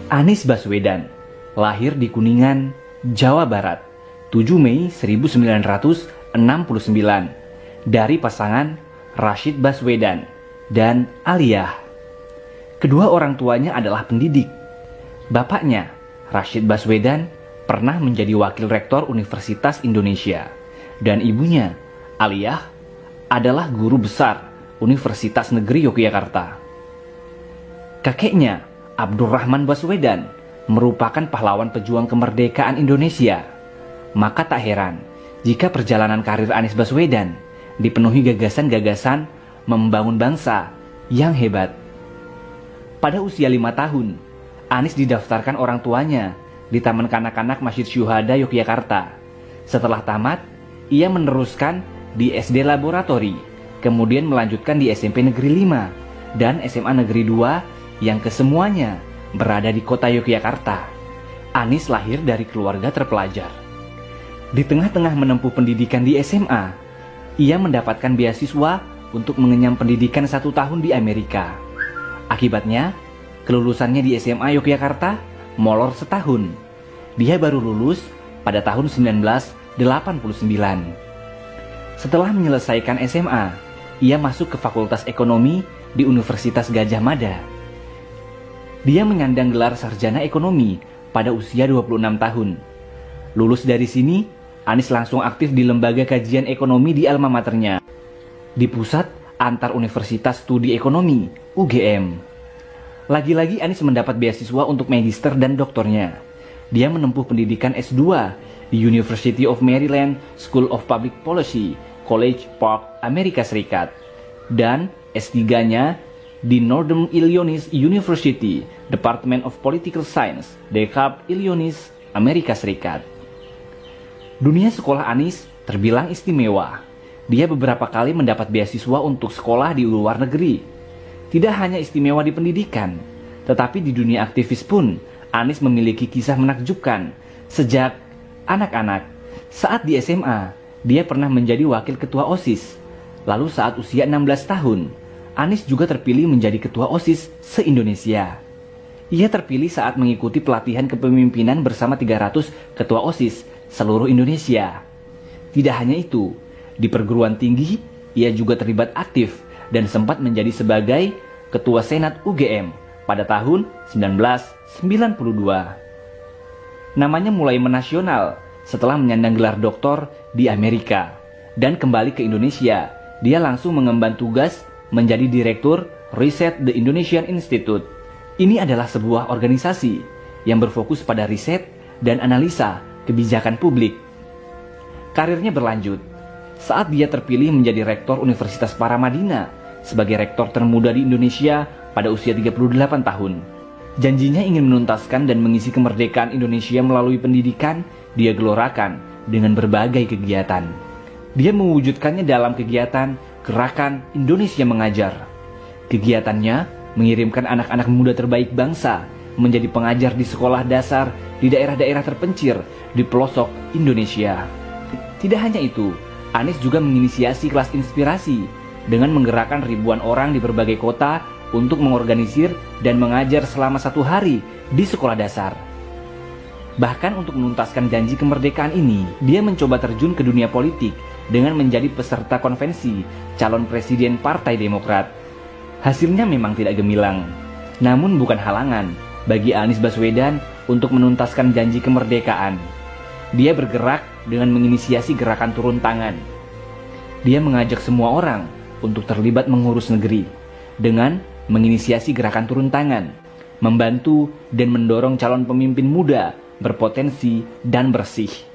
Anies Baswedan lahir di Kuningan, Jawa Barat, 7 Mei 1969 dari pasangan Rashid Baswedan dan Aliyah. Kedua orang tuanya adalah pendidik. Bapaknya, Rashid Baswedan, pernah menjadi wakil rektor Universitas Indonesia, dan ibunya, Aliyah, adalah guru besar Universitas Negeri Yogyakarta. Kakeknya, Abdurrahman Baswedan, merupakan pahlawan pejuang kemerdekaan Indonesia. Maka tak heran jika perjalanan karir Anies Baswedan dipenuhi gagasan-gagasan membangun bangsa yang hebat. Pada usia 5 tahun, Anies didaftarkan orang tuanya di Taman Kanak-kanak Masjid Syuhada Yogyakarta. Setelah tamat, ia meneruskan di SD Laboratori, kemudian melanjutkan di SMP Negeri 5 dan SMA Negeri 2 yang kesemuanya berada di kota Yogyakarta. Anies lahir dari keluarga terpelajar. Di tengah-tengah menempuh pendidikan di SMA, ia mendapatkan beasiswa untuk mengenyam pendidikan 1 tahun di Amerika. Akibatnya, kelulusannya di SMA Yogyakarta molor setahun. Dia baru lulus pada tahun 1989. Setelah menyelesaikan SMA, ia masuk ke Fakultas Ekonomi di Universitas Gadjah Mada. Dia menyandang gelar sarjana ekonomi pada usia 26 tahun. Lulus dari sini, Anies langsung aktif di Lembaga Kajian Ekonomi di alma maternya, di Pusat Antar Universitas Studi Ekonomi, UGM. Lagi-lagi Anies mendapat beasiswa untuk magister dan doktornya. Dia menempuh pendidikan S2 di University of Maryland School of Public Policy, College Park, Amerika Serikat, dan S3-nya di Northern Illinois University, Department of Political Science, DeKalb, Illinois, Amerika Serikat. Dunia sekolah Anies terbilang istimewa. Dia beberapa kali mendapat beasiswa untuk sekolah di luar negeri. Tidak hanya istimewa di pendidikan, tetapi di dunia aktivis pun Anies memiliki kisah menakjubkan. Sejak anak-anak, saat di SMA, dia pernah menjadi wakil ketua OSIS. Lalu saat usia 16 tahun, Anies juga terpilih menjadi ketua OSIS se-Indonesia. Ia terpilih saat mengikuti pelatihan kepemimpinan bersama 300 ketua OSIS seluruh Indonesia. Tidak hanya itu, di perguruan tinggi, ia juga terlibat aktif dan sempat menjadi sebagai ketua Senat UGM pada tahun 1992. Namanya mulai menasional setelah menyandang gelar doktor di Amerika. Dan kembali ke Indonesia, dia langsung mengemban tugas menjadi Direktur Riset The Indonesian Institute. Ini adalah sebuah organisasi yang berfokus pada riset dan analisa kebijakan publik. Karirnya berlanjut saat dia terpilih menjadi Rektor Universitas Paramadina sebagai rektor termuda di Indonesia pada usia 38 tahun. Janjinya ingin menuntaskan dan mengisi kemerdekaan Indonesia melalui pendidikan. Dia gelorakan dengan berbagai kegiatan. Dia mewujudkannya dalam kegiatan Gerakan Indonesia Mengajar. Kegiatannya mengirimkan anak-anak muda terbaik bangsa menjadi pengajar di sekolah dasar di daerah-daerah terpencil di pelosok Indonesia. Tidak hanya itu, Anies juga menginisiasi kelas inspirasi dengan menggerakkan ribuan orang di berbagai kota untuk mengorganisir dan mengajar selama 1 hari di sekolah dasar. Bahkan untuk menuntaskan janji kemerdekaan ini, dia mencoba terjun ke dunia politik dengan menjadi peserta konvensi calon presiden Partai Demokrat. Hasilnya memang tidak gemilang, namun bukan halangan bagi Anies Baswedan untuk menuntaskan janji kemerdekaan. Dia bergerak dengan menginisiasi gerakan turun tangan. Dia mengajak semua orang untuk terlibat mengurus negeri dengan menginisiasi gerakan turun tangan, membantu dan mendorong calon pemimpin muda berpotensi dan bersih.